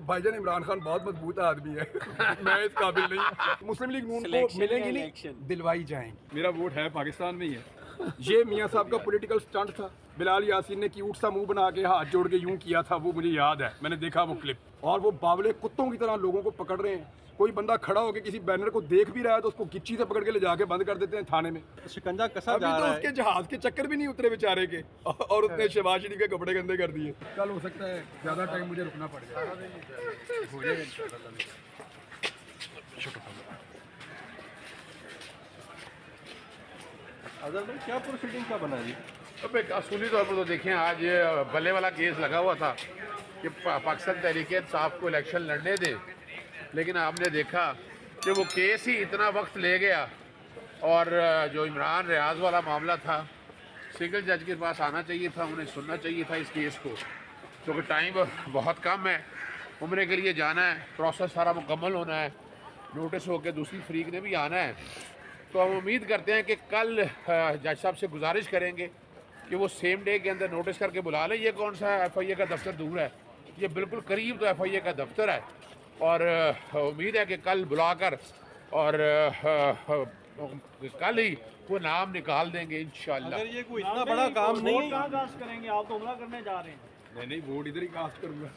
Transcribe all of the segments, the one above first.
भाईजान इमरान खान बहुत मजबूत आदमी है मैं इस काबिल नहीं। मुस्लिम लीग नून को मिलेंगी नहीं, दिलवाई जाएंगी। मेरा वोट है पाकिस्तान में ही है। ये मियाँ साहब का पॉलिटिकल स्टंट था। बिलाल यासीन ने क्यूट सा मुंह बना के हाथ जोड़ के यूं किया था, वो मुझे याद है, मैंने देखा वो क्लिप। और वो बावले कुत्तों की तरह लोगों को पकड़ रहे हैं। कोई बंदा खड़ा होकर किसी बैनर को देख भी रहा है तो उसको गिच्ची से पकड़ के ले जाके बंद कर देते हैं थाने में। शिकंजा कसा अभी जा तो रहा उसके है। जहाज के चक्कर भी नहीं उतरे बेचारे के और उसने शहबाज शरीफ के कपड़े गंदे कर दिए। कल हो सकता है ज्यादा टाइम मुझे रुकना पड़ जाए। हो जाएगा इंशाल्लाह। अजहर भाई क्या प्रोसीडिंग का बना जी? अब एक असूली तौर पर तो देखें, आज ये बल्ले वाला केस लगा हुआ था कि पाकिस्तान तहरीक-ए-इंसाफ को इलेक्शन लड़ने दे, लेकिन आपने देखा कि वो केस ही इतना वक्त ले गया। और जो इमरान रियाज वाला मामला था, सिंगल जज के पास आना चाहिए था, उन्हें सुनना चाहिए था इस केस को, क्योंकि टाइम बहुत कम है। उम्रे के लिए जाना है, प्रोसेस सारा मुकम्मल होना है, नोटिस होकर दूसरी फरीक ने भी आना है। तो हम उम्मीद करते हैं कि कल जज साहब से गुजारिश करेंगे कि वो सेम डे के अंदर नोटिस करके बुला लें। ये कौन सा FIA का दफ्तर दूर है, ये बिल्कुल करीब तो FIA का दफ्तर है। और उम्मीद है कि कल बुलाकर और कल ही वो नाम निकाल देंगे इंशाल्लाह। अगर ये कोई इतना बड़ा काम नहीं है, कहाँ कास्ट करेंगे आप? तो हमला करने जा रहे हैं। नहीं वोट इधर ही कास्ट करूँगा।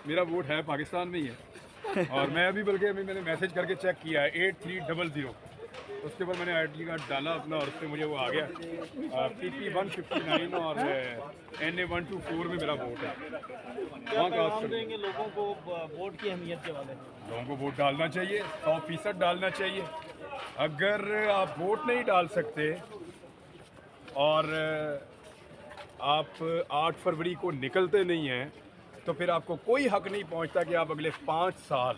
मेरा वोट है पाकिस्तान में ही है। और मैं अभी मैंने मैसेज करके चेक किया है 8300, उसके बाद मैंने ID कार्ड डाला अपना और उससे मुझे वो आ गया PP 159 और NA 124 में मेरा वोट है। क्या वहाँ कास्ट पैगाम करूँगा। देंगे लोगों को वोट की अहमियत के बारे में? लोगों को वोट डालना चाहिए, 100% डालना चाहिए। अगर आप वोट नहीं डाल सकते और आप 8 फरवरी को निकलते नहीं हैं तो फिर आपको कोई हक नहीं पहुंचता कि आप अगले 5 साल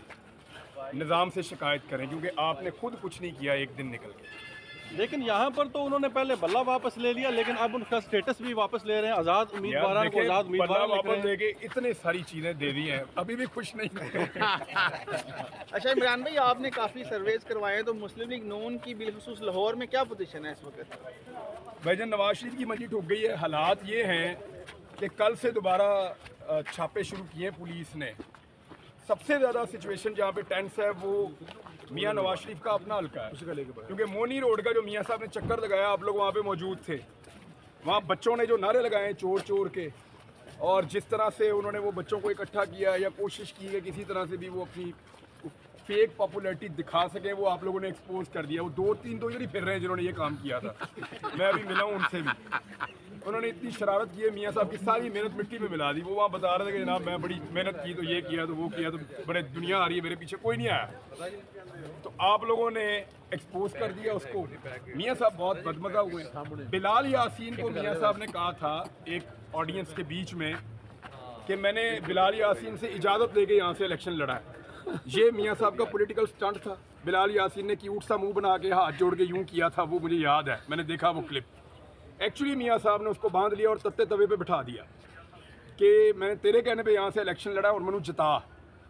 निज़ाम से शिकायत करें, क्योंकि आपने खुद कुछ नहीं किया एक दिन निकल के। लेकिन यहाँ पर तो उन्होंने पहले बल्ला वापस ले लिया, लेकिन अब उनका स्टेटस भी वापस ले रहे हैं। आज़ाद उम्मीदवार को देखिए, आज़ाद उम्मीदवार बल्ला लिख रहे वापस हैं। देके इतने सारी चीज़ें दे दी हैं, अभी भी खुश नहीं है। अच्छा इमरान भाई, आपने काफ़ी सर्वेज करवाए हैं, तो मुस्लिम लीग नून की बिलखुसूस लाहौर में क्या पोजीशन है इस वक्त? भाईजान नवाज शरीफ की मंडी ठुक गई है। हालात ये हैं कि कल से दोबारा छापे शुरू किए पुलिस ने। सबसे ज़्यादा सिचुएशन जहाँ पे टेंस है वो मियाँ नवाज शरीफ का अपना हल्का है, क्योंकि मोनी रोड का जो मियाँ साहब ने चक्कर लगाया, आप लोग वहाँ पे मौजूद थे। वहाँ बच्चों ने जो नारे लगाए चोर चोर के, और जिस तरह से उन्होंने वो बच्चों को इकट्ठा किया या कोशिश की है किसी तरह से भी वो अपनी फेक पॉपुलैरिटी दिखा सकें, वो आप लोगों ने एक्सपोज कर दिया। वो 2-3 तो इधर ही फिर रहे हैं जिन्होंने ये काम किया था। मैं अभी मिला हूँ उनसे भी। उन्होंने इतनी शरारत की है, मियाँ साहब की सारी मेहनत मिट्टी में मिला दी। वो वहाँ बता रहे थे कि जनाब मैं बड़ी मेहनत की, तो ये किया तो वो किया, तो बड़े दुनिया आ रही है मेरे पीछे, कोई नहीं आया। तो आप लोगों ने एक्सपोज कर दिया उसको। मियाँ साहब बहुत बदमज़ा हुए। बिलाल यासीन को मियाँ साहब ने कहा था एक ऑडियंस के बीच में कि मैंने बिलाल यासीन से इजाज़त लेके यहाँ से इलेक्शन लड़ा है। ये मियाँ साहब का पॉलिटिकल स्टंट था। बिलाल यासीन ने क्यूट सा मुंह बना के हाथ जोड़ के यूं किया था, वो मुझे याद है, मैंने देखा वो क्लिप। एक्चुअली मियाँ साहब ने उसको बांध लिया और तत्ते तवे पे बिठा दिया कि मैंने तेरे कहने पे यहाँ से इलेक्शन लड़ा और मैंने जिता।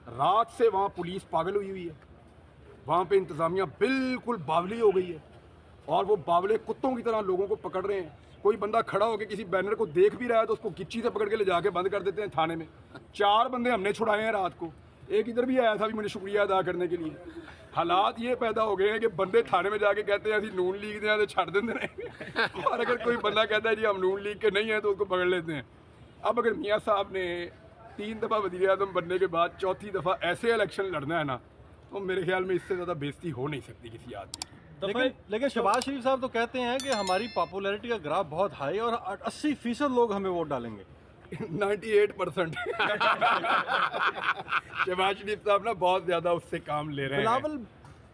रात से वहाँ पुलिस पागल हुई है, वहाँ पे इंतज़ामिया बिल्कुल बावली हो गई है और वो बावले कुत्तों की तरह लोगों को पकड़ रहे हैं। कोई बंदा खड़ा होकर किसी बैनर को देख भी रहा है तो उसको गिच्ची से पकड़ के ले जाके बंद कर देते हैं थाने में। 4 बंदे हमने छुड़ाए हैं रात को, एक इधर भी आया था भी मुझे शुक्रिया अदा करने के लिए। हालात ये पैदा हो गए हैं कि बंदे थाने में जाके कहते हैं अभी नून लीग ने छड़ देते हैं और अगर कोई बंदा कहता है जी हम नून लीग के नहीं हैं तो उसको पकड़ लेते हैं। अब अगर मियाँ साहब ने 3 दफ़ा वज़ीर-ए-आज़म बनने के बाद 4थी दफ़ा ऐसे इलेक्शन लड़ना है ना, तो मेरे ख्याल में इससे ज़्यादा बेइज्जती हो नहीं सकती किसी आदमी की। लेकिन शहबाज शरीफ साहब तो कहते हैं कि हमारी पॉपुलैरिटी का ग्राफ बहुत हाई है और 80% लोग हमें वोट डालेंगे। 98% शहबाज शरीफ साहब ना बहुत ज़्यादा उससे काम ले रहे हैं।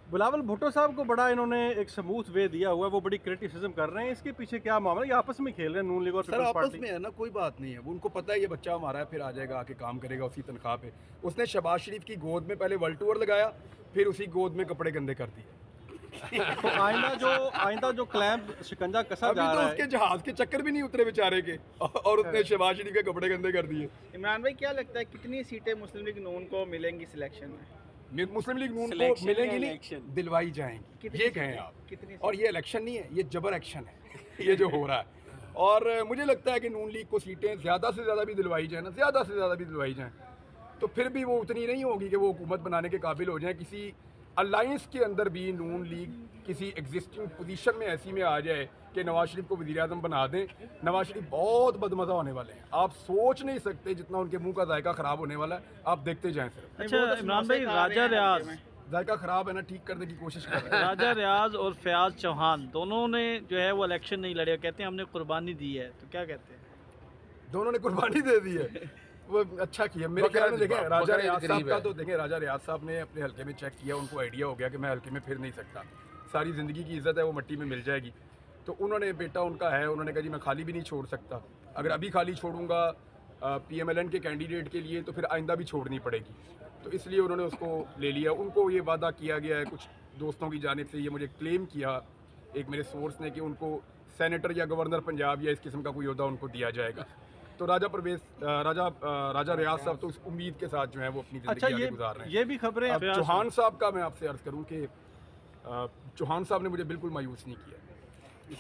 बिलावल भुट्टो साहब को बड़ा इन्होंने एक स्मूथ वे दिया हुआ है, वो बड़ी क्रिटिसिज्म कर रहे हैं। इसके पीछे क्या मामला है? ये आपस में खेल रहे हैं नून लीग और सर पीपल्स आपस पार्टी में है ना, कोई बात नहीं है। वो उनको पता है ये बच्चा हमारा है, फिर आ जाएगा आके काम करेगा उसी तनख्वाह पे। उसने शहबाज शरीफ की गोद में पहले वर्ल्ड टूर लगाया, फिर उसी गोद में कपड़े गंदे कर दिए। तो आइंदा जो क्लैंप शिकंजा कसा अभी जा तो रहा उसके है। जहाज के चक्कर भी नहीं उतरे बेचारे के और उसने शहबाज शरीफ के कपड़े गंदे कर दिए। इमरान भाई, क्या लगता है कितनी सीटें मुस्लिम लीग नून को मिलेंगी सिलेक्शन में? मुस्लिम लीग नून को मिलेंगी नहीं, दिलवाई जाएंगी। कितनी ये सीटें? कहें आप। कितनी और ये इलेक्शन नहीं है, ये जबर एक्शन है ये जो हो रहा है। और मुझे लगता है कि नून लीग को सीटें ज़्यादा से ज़्यादा भी दिलवाई जाए ना, ज़्यादा से ज़्यादा भी दिलवाई जाएँ, तो फिर भी वो उतनी नहीं होगी कि वो हुकूमत बनाने के काबिल हो जाए। किसी अलाइंस के अंदर भी नून लीग किसी एग्जिस्टिंग पोजीशन में ऐसी में आ जाए कि नवाज शरीफ को वज़ीर आज़म बना दें, नवाज शरीफ बहुत बदमज़ा होने वाले हैं। आप सोच नहीं सकते जितना उनके मुंह का जायका ख़राब होने वाला है, आप देखते जाएं सिर्फ। अच्छा इमरान भाई, राजा रियाज जायका ख़राब है ना, ठीक करने की कोशिश कर रहे हैं। राजा रियाज और फयाज चौहान दोनों ने जो है वो इलेक्शन नहीं लड़े, कहते हैं हमने कुर्बानी दी है, तो क्या कहते हैं? दोनों ने कुर्बानी दे दी है, वो अच्छा किया मेरे ख्याल में। देखें राजा बकरा रियाज साहब गरीब का है। तो देखें, राजा रियाज साहब ने अपने हल्के में चेक किया, उनको आइडिया हो गया कि मैं हल्के में फिर नहीं सकता, सारी ज़िंदगी की इज़्ज़त है वो मिट्टी में मिल जाएगी। तो उन्होंने, बेटा उनका है, उन्होंने कहा जी मैं खाली भी नहीं छोड़ सकता, अगर अभी खाली छोड़ूंगा PMLN के कैंडिडेट के लिए तो फिर आइंदा भी छोड़नी पड़ेगी। तो इसलिए उन्होंने उसको ले लिया। उनको ये वादा किया गया है कुछ दोस्तों की जानिब से, ये मुझे क्लेम किया एक मेरे सोर्स ने कि उनको सेनेटर या गवर्नर पंजाब या इस किस्म का कोई ओहदा उनको दिया जाएगा। तो राजा रियाज साहब तो उस उम्मीद के साथ जो है वो अपनी अच्छा, ज़िंदगी आगे गुजार रहे हैं। ये भी खबरें अब चौहान साहब का मैं आपसे अर्ज़ करूं कि चौहान साहब ने मुझे बिल्कुल मायूस नहीं किया।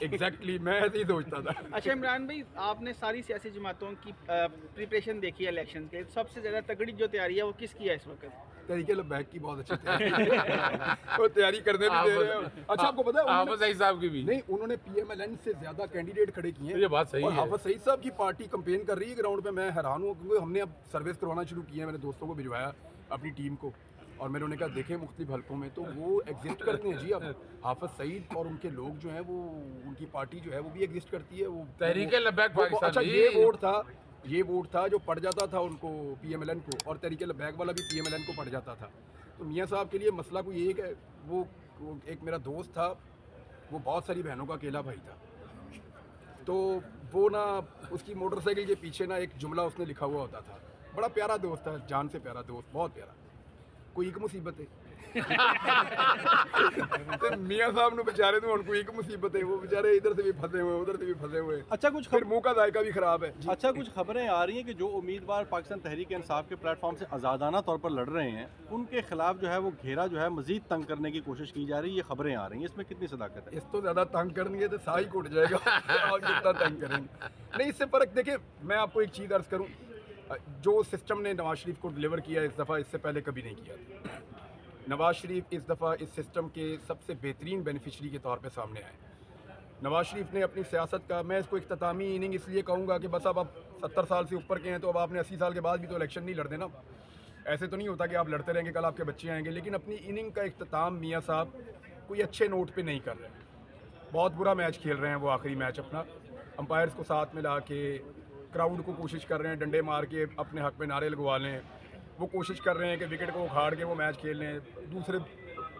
एग्जैक्टली मैं ऐसे ही सोचता था। अच्छा इमरान भाई, आपने सारी सियासी जमातों की प्रिपरेशन देखी है इलेक्शन के, सबसे ज़्यादा तगड़ी जो तैयारी है वो किसकी है इस वक्त? तरीके लबैक की बहुत अच्छी तैयारी वो तैयारी करने भी दे रहे हैं। अच्छा आपको पता है हाफिज सईद साहब की भी नहीं, उन्होंने PMLN से ज़्यादा कैंडिडेट खड़े किए हैं। ये बात सही और है। हाफिज सईद साहब की पार्टी कंपेन कर रही है ग्राउंड पे। मैं हैरान हूँ क्योंकि हमने अब सर्विस करवाना शुरू किया है, मैंने दोस्तों को भिजवाया अपनी टीम को, और मैंने उन्हें कहा देखें मुख्तलिफ हल्कों में तो वो एग्जिस्ट करते हैं जी। अब हाफिज सईद और उनके लोग जो हैं वो, उनकी पार्टी जो है वो भी एग्जिस्ट करती है। वो तहरीके लब्बैक पाकिस्तान अच्छा भी। ये वोट था जो पड़ जाता था उनको PMLN को, और तहरीके लब्बैक वाला भी PMLN को पड़ जाता था। तो मियाँ साहब के लिए मसला कोई एक है, वो एक मेरा दोस्त था, वो बहुत सारी बहनों का अकेला भाई था, तो वो ना उसकी मोटरसाइकिल के पीछे ना एक जुमला उसने लिखा हुआ होता था, बड़ा प्यारा दोस्त था, जान से प्यारा दोस्त, बहुत प्यारा, कोई एक मुसीबत है। तो मियाँ साहब ने बेचारे तो उनको एक मुसीबत है, वो बेचारे इधर से भी फंसे हुए, उधर से भी फंसे हुए। अच्छा कुछ फिर मुंह का जायका भी खराब है। अच्छा कुछ खबरें आ रही हैं कि जो उम्मीदवार पाकिस्तान तहरीक इंसाफ के प्लेटफॉर्म से आज़ादाना तौर पर लड़ रहे हैं, उनके खिलाफ जो है वो घेरा जो है मजीद तंग करने की कोशिश की जा रही है, ये खबरें आ रही हैं, इसमें कितनी सदाकत है? इस तो ज़्यादा तंग करेंगे तो सा ही उठ जाएगा। और कितना तंग करेंगे, नहीं इससे फ़र्क। देखिए मैं आपको एक चीज़ अर्ज़ करूँ, जो सिस्टम ने नवाज शरीफ को डिलीवर किया इस दफ़ा, इससे पहले कभी नहीं किया था। नवाज शरीफ इस दफ़ा इस सिस्टम के सबसे बेहतरीन बेनिफिशरी के तौर पे सामने आए। नवाज शरीफ ने अपनी सियासत का, मैं इसको इख्तितामी इनिंग इसलिए कहूँगा कि बस अब आप 70 साल से ऊपर के हैं तो अब आपने 80 साल के बाद भी तो इलेक्शन नहीं लड़ते ना। ऐसे तो नहीं होता कि आप लड़ते रहेंगे, कल आपके बच्चे आएंगे। लेकिन अपनी इनिंग का इख्तिताम मियाँ साहब कोई अच्छे नोट पर नहीं कर रहे। बहुत बुरा मैच खेल रहे हैं वो, आखिरी मैच अपना, अंपायर्स को साथ में ला के, क्राउड को कोशिश कर रहे हैं डंडे मार के अपने हक में नारे लगवा लें। वो कोशिश कर रहे हैं कि विकेट को उखाड़ के वो मैच खेल लें। दूसरे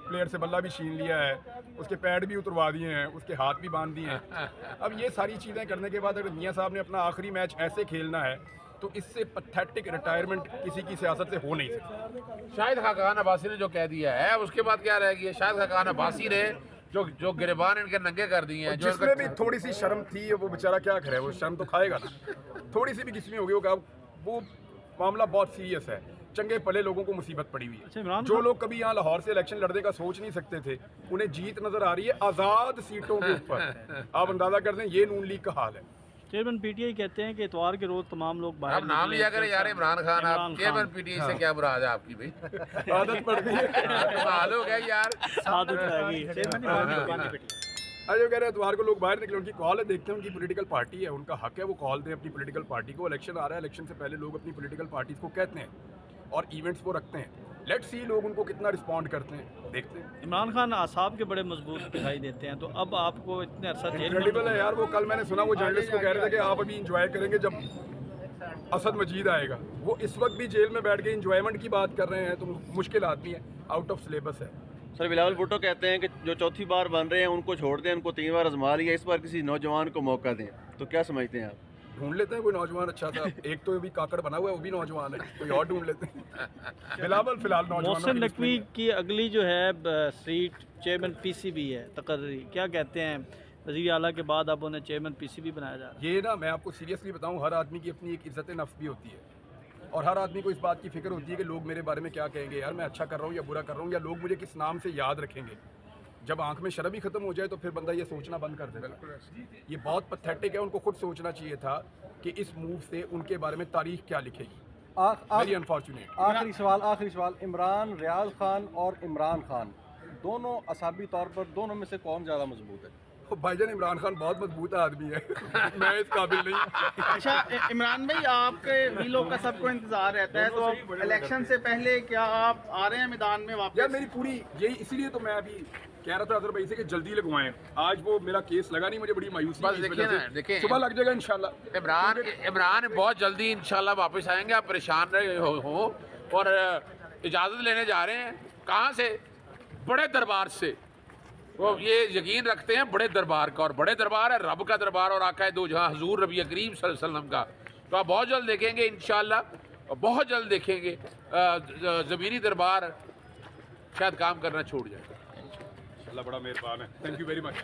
प्लेयर से बल्ला भी छीन लिया है, उसके पैड भी उतरवा दिए हैं, उसके हाथ भी बांध दिए हैं। अब ये सारी चीज़ें करने के बाद अगर मियाँ साहब ने अपना आखिरी मैच ऐसे खेलना है तो इससे पैथेटिक रिटायरमेंट किसी की सियासत से हो नहीं सकती। शाहिद खाकान अब्बासी ने जो कह दिया है उसके बाद क्या रह गया? शाहिद खाकान अब्बासी ने जो गिरबान इनके नंगे कर दिए हैं, जो जिसमें भी थोड़ी सी शर्म थी वो बेचारा क्या करे, वो शर्म तो खाएगा ना। थोड़ी सी भी किस्मी होगी वो मामला बहुत सीरियस है। चंगे पले लोगों को मुसीबत पड़ी हुई अच्छा, है। इमरान जो लोग कभी यहाँ लाहौर से इलेक्शन लड़ने का सोच नहीं सकते थे, उन्हें जीत नजर आ रही है आज़ाद सीटों के ऊपर। आप अंदाजा कर दें ये नून लीग का हाल है। चेयरमैन PTI कहते हैं कि इतवार के रोज तमाम लोग बाहर आप नाम लिया करें यार इमरान खान। आप इमरान चेयरमैन खान। PTI से क्या बुराद है आपकी भाई? आदत पड़ गई है। कमाल हो गया यार। आदत रह गई। आज वो कह रहे हैं इतवार को लोग बाहर निकले, उनकी कॉल है, देखते हैं उनकी पॉलिटिकल पार्टी है, उनका हक है वो कॉल दें अपनी पॉलिटिकल पार्टी को। इलेक्शन आ रहा है, इलेक्शन से पहले लोग अपनी पॉलिटिकल पार्टीज को कहते हैं और इवेंट्स वो रखते हैं। लेट्स सी लोग उनको कितना रिस्पॉन्ड करते हैं, देखते हैं। इमरान खान आसाब के बड़े मजबूत दिखाई देते हैं, तो अब आपको इतने अरसा जेल में इनक्रेडिबल है यार वो। कल मैंने सुना वो जर्नलिस्ट को कह रहे थे कि आप अभी इंजॉय करेंगे जब असद मजीद आएगा। वो इस वक्त भी जेल में बैठ के इंजॉयमेंट की बात कर रहे हैं, तो मुश्किल आदमी है, आउट ऑफ सिलेबस है। सर बिलावल भुट्टो कहते हैं कि जो चौथी बार बन रहे हैं उनको छोड़ दें, उनको 3 बार आजमा लिया, इस बार किसी नौजवान को मौका दें, तो क्या समझते हैं आप? ढूंढ लेते हैं कोई नौजवान अच्छा था। एक तो अभी काकड़ बना हुआ है, वो भी नौजवान है, कोई और ढूंढ लेते हैं। बिलावल फिलहाल मोहसिन नौजवान नकवी की अगली जो है सीट चेयरमैन PCB है तकर्री, क्या कहते हैं? वज़ीर आला के बाद अब उन्हें चेयरमैन PCB बनाया जा रहा है। ये ना मैं आपको सीरियसली बताऊं, हर आदमी की अपनी एक इज्जत नफ्स भी होती है और हर आदमी को इस बात की फिक्र होती है कि लोग मेरे बारे में क्या कहेंगे, यार मैं अच्छा कर रहा हूँ या बुरा कर रहा हूँ, या लोग मुझे किस नाम से याद रखेंगे। जब आंख में शर्म ही खत्म हो जाए तो फिर बंदा ये सोचना बंद कर देता है। ये बहुत पैथेटिक है, उनको खुद सोचना चाहिए था कि इस मूव से उनके बारे में तारीख क्या लिखेगी। Very unfortunate. आखिरी सवाल, इमरान, रियाज खान और इमरान खान दोनों असाबी तौर पर, दोनों में से कौन ज़्यादा मजबूत है? भाईजान इमरान खान बहुत मजबूत आदमी है मैं इस काबिल नहीं। अच्छा इमरान भाई, आपके वीलों का सबको इंतजार रहता है, तो इलेक्शन से पहले क्या आप आ रहे हैं मैदान में वापस? यार मेरी पूरी यही, इसीलिए तो मैं अभी कह रहा था अजहर भाई से कि जल्दी लगवाएं। आज वो मेरा केस लगा नहीं, मुझे बड़ी मायूसी बस हुई इस देखिए वजह ना, से। देखिए सुबह लग जाएगा इंशाल्लाह। इमरान बहुत जल्दी इंशाल्लाह वापस आएंगे। आप परेशान रहे हो और इजाज़त लेने जा रहे हैं। कहाँ से? बड़े दरबार से। वो ये यकीन रखते हैं बड़े दरबार का, और बड़े दरबार है रब का दरबार और आका है दो जहाँ हुजूर नबी करीम सल्लल्लाहु अलैहि वसल्लम का। तो आप बहुत जल्द देखेंगे इंशाल्लाह, बहुत जल्द देखेंगे ज़मीनी दरबार शायद काम करना छोड़ जाए। अल्लाह बड़ा मेहरबान है। Thank you very much.